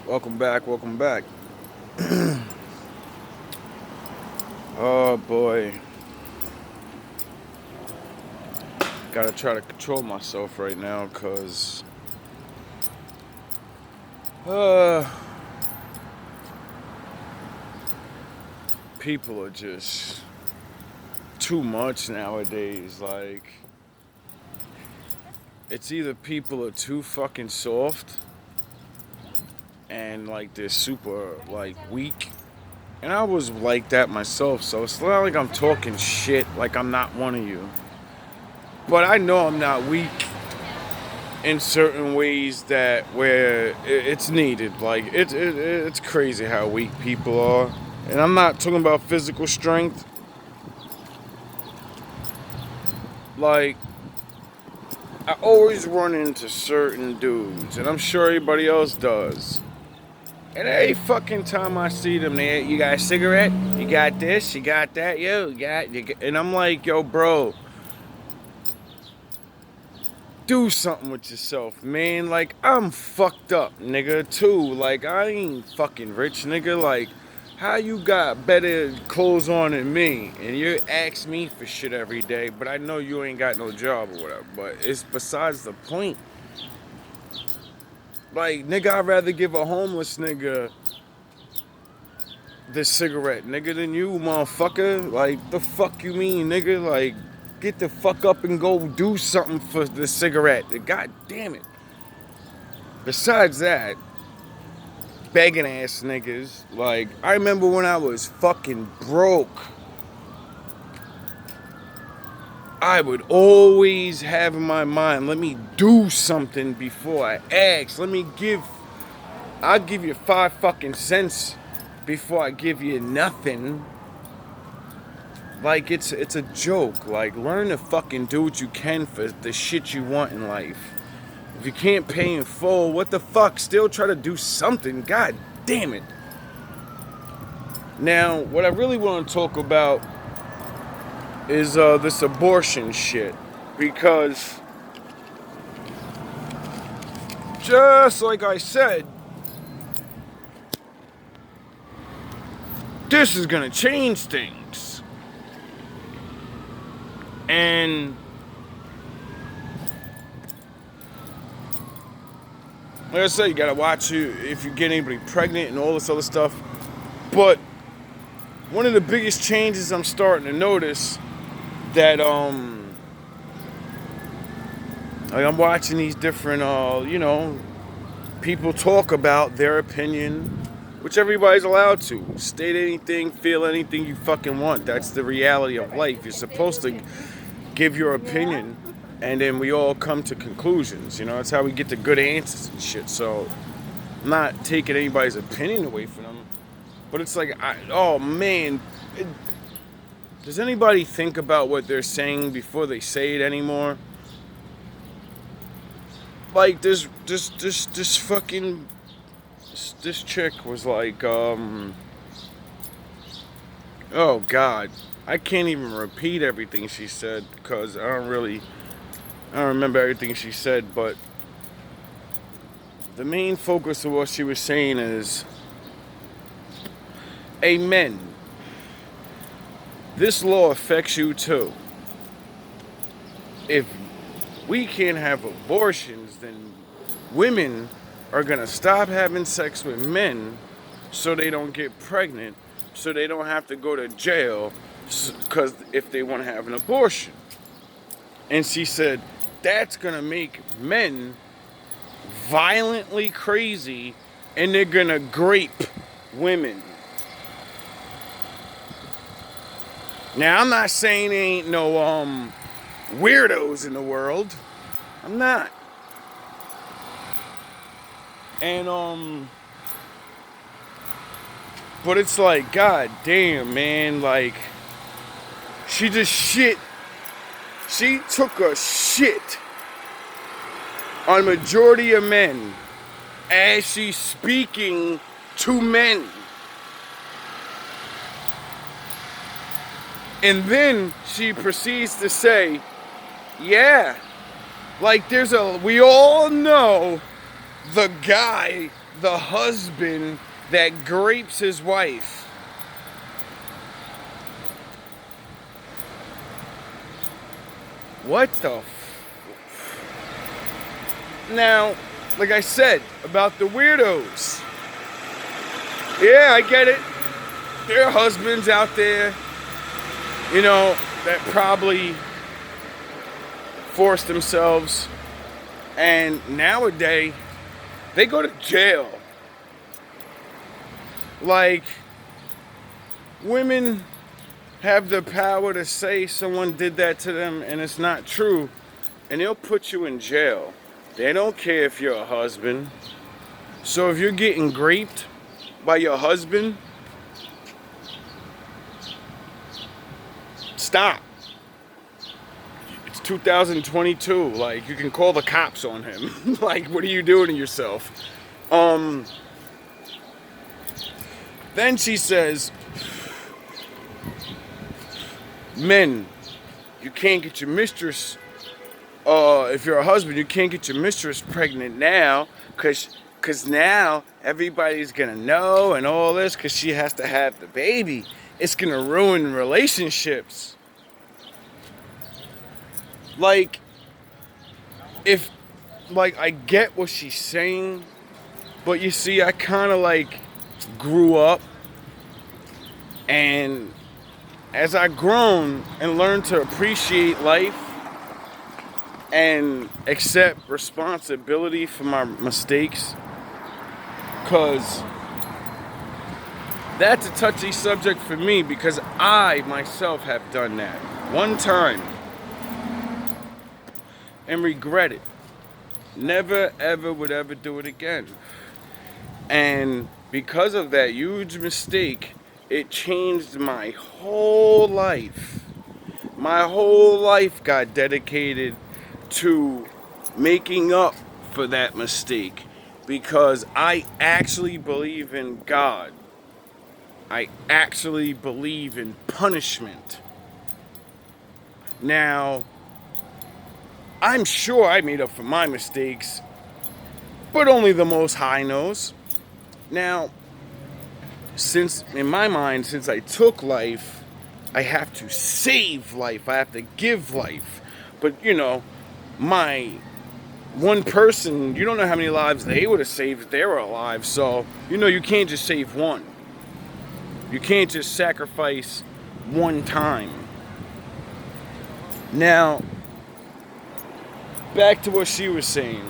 Welcome back, welcome back. Oh boy. Gotta try to control myself right now because uh, people are just too much nowadays. Like, it's either people are too fucking soft and like they're super like weak. And I was like that myself, so it's not like I'm talking shit like I'm not one of you. But I know I'm not weak in certain ways that where it's needed. Like it's crazy how weak people are, and I'm not talking about physical strength. Like I always run into certain dudes, and I'm sure everybody else does. And every fucking time I see them, you got a cigarette, you got this, you got that, and I'm like, yo, bro, do something with yourself, man. Like, I'm fucked up, nigga, too. Like, I ain't fucking rich, nigga. Like, how you got better clothes on than me? And you ask me for shit every day, but I know you ain't got no job or whatever. But it's besides the point. Like, nigga, I'd rather give a homeless nigga this cigarette, nigga, than you, motherfucker. Like, the fuck you mean, nigga? Like, get the fuck up and go do something for the cigarette. God damn it. Besides that, begging ass niggas. Like, I remember when I was fucking broke, I would always have in my mind, let me do something before I ask. I'll give you 5 fucking cents before I give you nothing. Like, it's a joke. Like, learn to fucking do what you can for the shit you want in life. If you can't pay in full, what the fuck? Still try to do something. God damn it. Now, what I really want to talk about is this abortion shit. Because, just like I said, this is going to change things. And, like I said, you got to watch if you get anybody pregnant and all this other stuff. But, one of the biggest changes I'm starting to notice that like I'm watching these different people talk about their opinion, which everybody's allowed to state anything, feel anything you fucking want. That's the reality of life. You're supposed to give your opinion, and then we all come to conclusions. That's how we get the good answers and shit. So I'm not taking anybody's opinion away from them, but it's like, oh man. Does anybody think about what they're saying before they say it anymore? Like this fucking this chick was like, oh god, I can't even repeat everything she said because I don't remember everything she said, but the main focus of what she was saying is, amen. This law affects you too. If we can't have abortions, then women are gonna stop having sex with men so they don't get pregnant, so they don't have to go to jail because if they want to have an abortion. And she said that's gonna make men violently crazy and they're gonna grape women. Now, I'm not saying there ain't no weirdos in the world. I'm not. And but it's like, god damn, man, like she just shit. She took a shit on majority of men as she's speaking to men. And then she proceeds to say, yeah, like we all know the guy, the husband that grapes his wife. What the Now, like I said about the weirdos. Yeah, I get it. There are husbands out there, that probably force themselves, and nowadays they go to jail. Like, women have the power to say someone did that to them and it's not true, and they'll put you in jail. They don't care if you're a husband. So if you're getting graped by your husband, stop. It's 2022. Like, you can call the cops on him. Like, what are you doing to yourself? Then she says, men, you can't get your mistress, if you're a husband, you can't get your mistress pregnant now, because now everybody's going to know and all this, because she has to have the baby. It's going to ruin relationships. Like, I get what she's saying, but you see, I kind of grew up, and as I've grown and learned to appreciate life and accept responsibility for my mistakes, because that's a touchy subject for me, because I myself have done that one time and regret it. Never ever would ever do it again. And because of that huge mistake, it changed my whole life. My whole life got dedicated to making up for that mistake, because I actually believe in God. I actually believe in punishment. Now, I'm sure I made up for my mistakes, but only the Most High knows. Now, in my mind, since I took life, I have to save life. I have to give life. But, my one person, you don't know how many lives they would have saved if they were alive. So, you can't just save one. You can't just sacrifice one time. Now, back to what she was saying.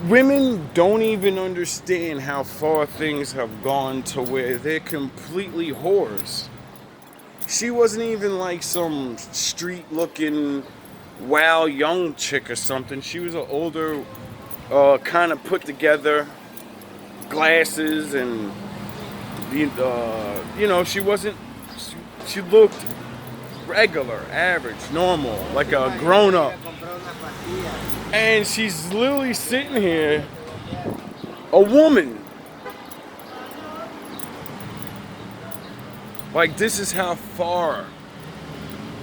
Women don't even understand how far things have gone to where they're completely whores. She wasn't even like some street-looking, wow, young chick or something. She was an older, kind of put-together, glasses, and, she wasn't, she looked regular, average, normal, like a grown-up. And she's literally sitting here, a woman. Like, this is how far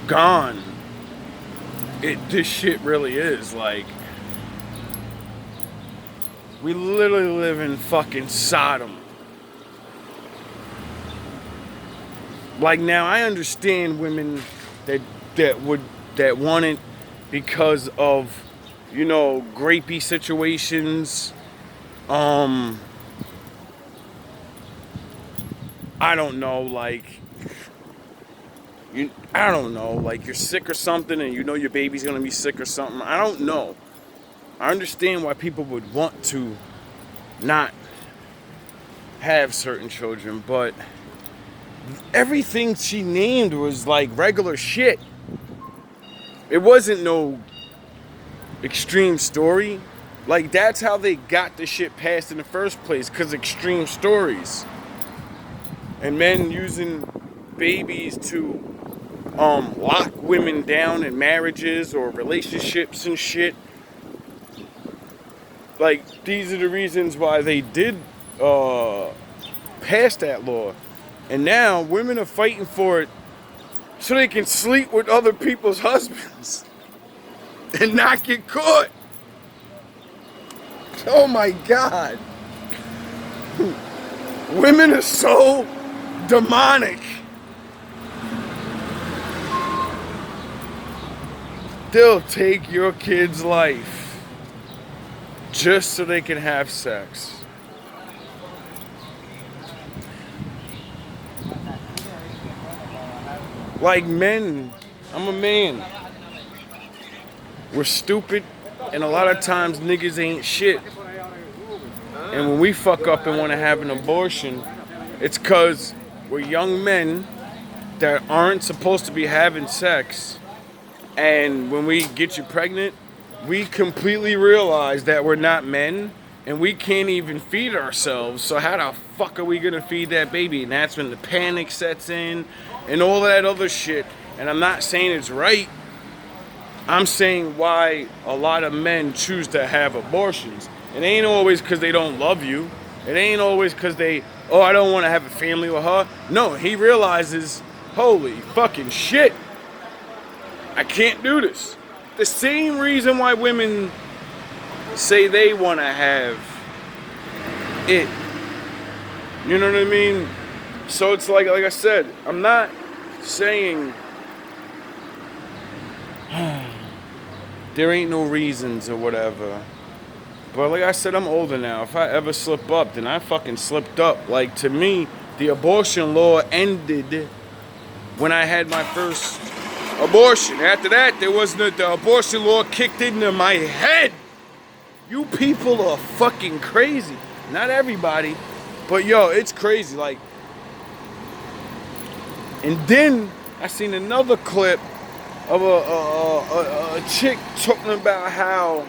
gone this shit really is. Like, we literally live in fucking Sodom. Like, now I understand women that want it because of, grapey situations. I don't know, I don't know, like you're sick or something and your baby's gonna be sick or something. I don't know. I understand why people would want to not have certain children, but everything she named was like regular shit. It wasn't no extreme story. Like, that's how they got the shit passed in the first place, because extreme stories. And men using babies to lock women down in marriages or relationships and shit. Like, these are the reasons why they did pass that law. And now women are fighting for it so they can sleep with other people's husbands. and not get caught. Oh my God. Women are so demonic. They'll take your kid's life just so they can have sex. Like men, I'm a man. We're stupid, and a lot of times niggas ain't shit. And when we fuck up and want to have an abortion, it's because we're young men that aren't supposed to be having sex. And when we get you pregnant, we completely realize that we're not men and we can't even feed ourselves. So how the fuck are we gonna feed that baby? And that's when the panic sets in and all that other shit. And I'm not saying it's right. I'm saying why a lot of men choose to have abortions. It ain't always because they don't love you. It ain't always because I don't want to have a family with her. No, he realizes, holy fucking shit, I can't do this. The same reason why women say they want to have it. You know what I mean? So it's like I said, I'm not saying there ain't no reasons or whatever. But like I said, I'm older now. If I ever slip up, then I fucking slipped up. Like, to me, the abortion law ended when I had my first abortion. After that, the abortion law kicked into my head. You people are fucking crazy. Not everybody, but yo, it's crazy. Like, and then I seen another clip of a chick talking about how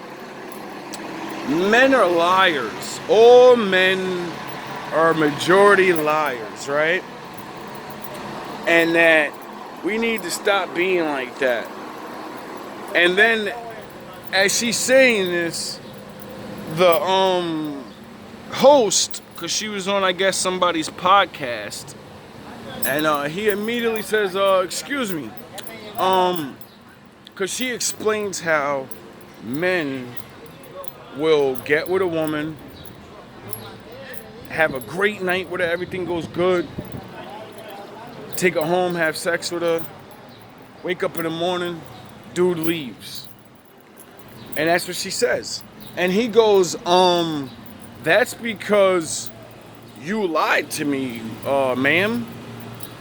men are liars. All men are majority liars, right? And that we need to stop being like that. And then, as she's saying this, the host, because she was on, I guess, somebody's podcast, and he immediately says, excuse me, because she explains how men will get with a woman, have a great night with her, everything goes good, take her home, have sex with her, wake up in the morning, dude leaves. And that's what she says. And he goes, that's because you lied to me, ma'am.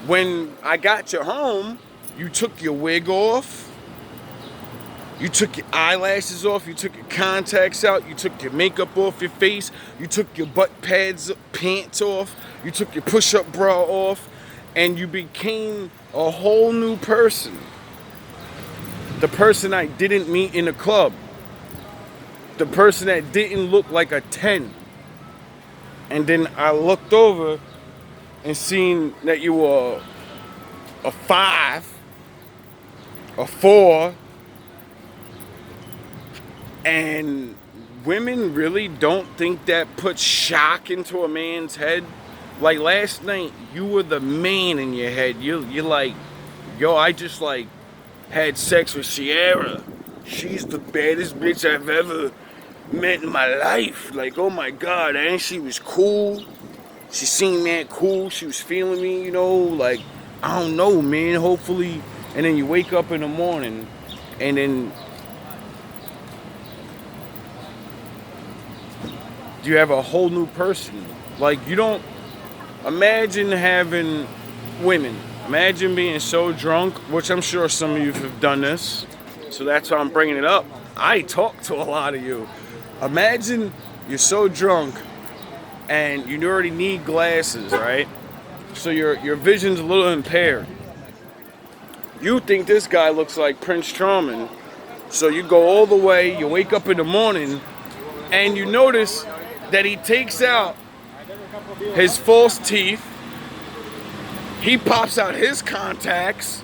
When I got you home, you took your wig off, you took your eyelashes off, you took your contacts out, you took your makeup off your face, you took your butt pads, pants off, you took your push-up bra off, and you became a whole new person. The person I didn't meet in the club. The person that didn't look like a 10. And then I looked over and seen that you were a 5, a 4, and women really don't think that puts shock into a man's head. Like last night, you were the man in your head. You're like, yo, I just like had sex with Sierra. She's the baddest bitch I've ever met in my life. Like, oh my God, and she was cool. She seemed that cool. She was feeling me, you know, like, I don't know, man, hopefully. And then you wake up in the morning and then you have a whole new person. Like, you don't imagine having women. Imagine being so drunk, which I'm sure some of you have done this. So that's why I'm bringing it up. I talk to a lot of you. Imagine you're so drunk and you already need glasses, right? So your vision's a little impaired. You think this guy looks like Prince Charming, so you go all the way, you wake up in the morning, and you notice that he takes out his false teeth, he pops out his contacts,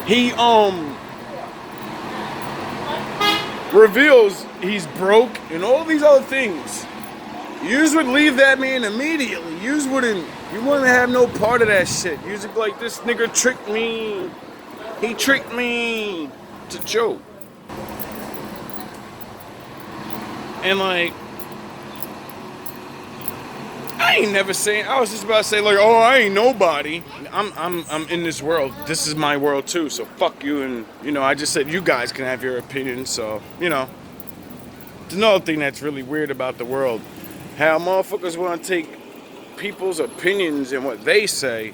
he reveals he's broke and all these other things. You would leave that man immediately. You wouldn't have no part of that shit. You would be like, this nigga tricked me. He tricked me. It's a joke. And like, I ain't never saying. I was just about to say like, oh, I ain't nobody. I'm in this world. This is my world too. So fuck you. And I just said you guys can have your opinion. So it's another thing that's really weird about the world. How motherfuckers want to take people's opinions and what they say.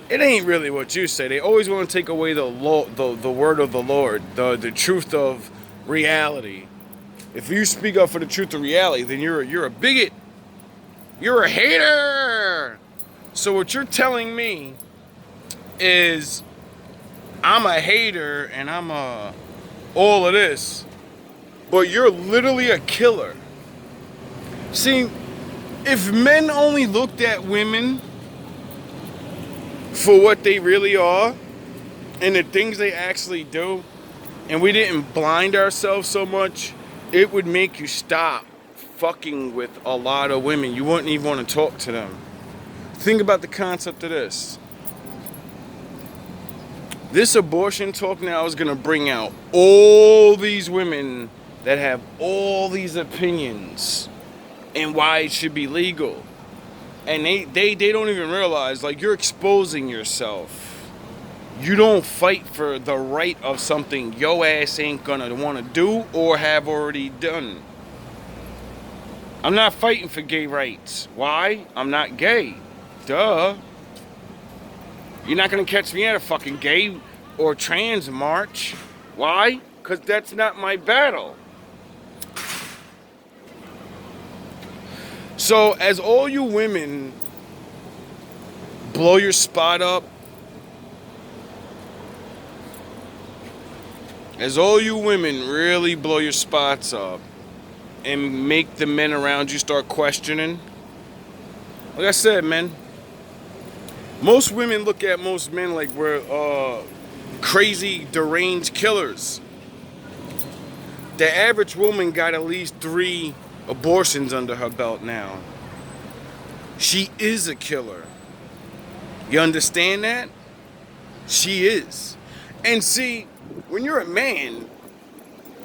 It ain't really what you say. They always want to take away the word of the Lord, the truth of reality. If you speak up for the truth of reality, then you're a bigot. You're a hater. So what you're telling me is I'm a hater and I'm all of this, but you're literally a killer. See, if men only looked at women for what they really are and the things they actually do, and we didn't blind ourselves so much, it would make you stop fucking with a lot of women. You wouldn't even want to talk to them. Think about the concept of this. This abortion talk now is going to bring out all these women that have all these opinions and why it should be legal. And they don't even realize, like, you're exposing yourself. You don't fight for the right of something your ass ain't gonna want to do or have already done. I'm not fighting for gay rights. Why? I'm not gay. Duh. You're not gonna catch me at a fucking gay or trans march. Why? Because that's not my battle. So, as all you women blow your spot up, as all you women really blow your spots up and make the men around you start questioning, like I said, man, most women look at most men like we're crazy, deranged killers. The average woman got at least 3 abortions under her belt now. She is a killer. You understand that? She is. And see, when you're a man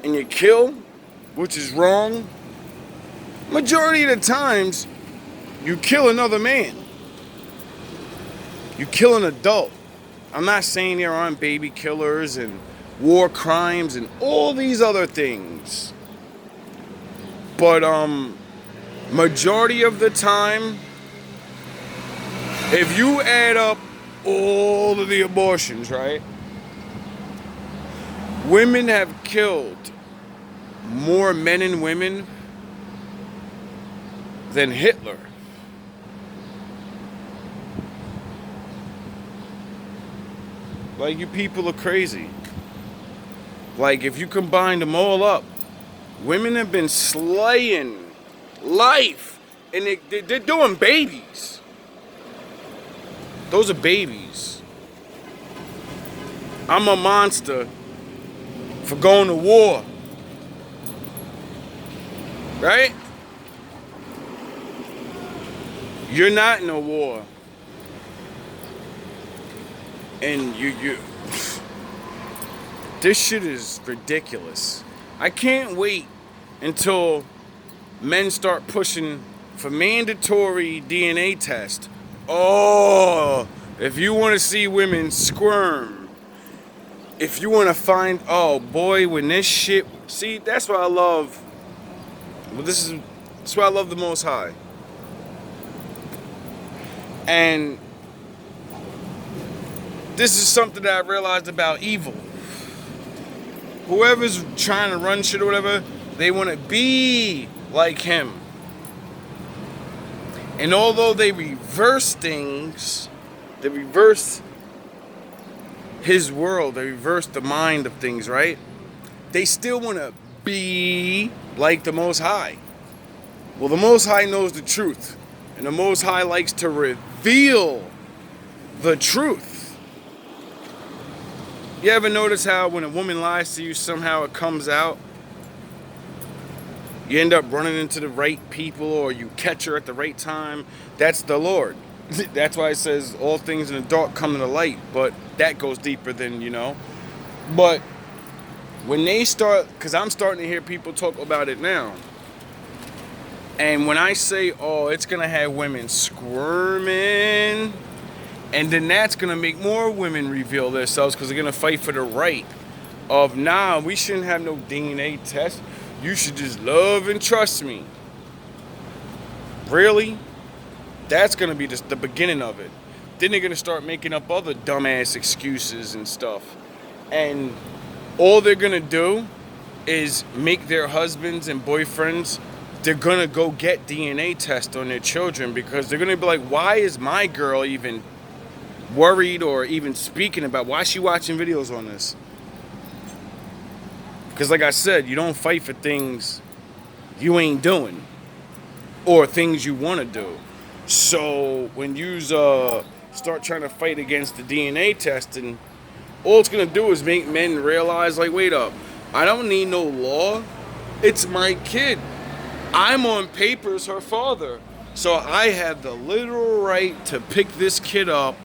and you kill, which is wrong, majority of the times you kill another man. You kill an adult. I'm not saying there aren't baby killers and war crimes and all these other things. But majority of the time, if you add up all of the abortions, right? Women have killed more men and women than Hitler. Like, you people are crazy. Like, if you combine them all up, women have been slaying life, and they're doing babies. Those are babies. I'm a monster for going to war. Right? You're not in a war. And you this shit is ridiculous. I can't wait until men start pushing for mandatory DNA test. Oh, if you want to see women squirm, if you want to find, oh boy, when this shit, see, that's what I love. Well, that's why I love the Most High. And this is something that I realized about evil. Whoever's trying to run shit or whatever, they want to be like him. And although they reverse things, they reverse his world, they reverse the mind of things, right? They still want to be like the Most High. Well, the Most High knows the truth. And the Most High likes to reveal the truth. You ever notice how when a woman lies to you, somehow it comes out? You end up running into the right people, or you catch her at the right time. That's the Lord. That's why it says all things in the dark come to the light. But that goes deeper than, But when they start, because I'm starting to hear people talk about it now. And when I say, oh, it's going to have women squirming, and then that's going to make more women reveal themselves because they're going to fight for the right of, nah, we shouldn't have no DNA test. You should just love and trust me. Really? That's going to be the beginning of it. Then they're going to start making up other dumbass excuses and stuff. And all they're going to do is make their husbands and boyfriends, they're going to go get DNA tests on their children because they're going to be like, why is my girl even worried or even speaking about, why is she watching videos on this? Because like I said, you don't fight for things you ain't doing or things you want to do. So when you start trying to fight against the DNA testing, all it's going to do is make men realize, like, wait up, I don't need no law. It's my kid. I'm on paper as her father. So I have the literal right to pick this kid up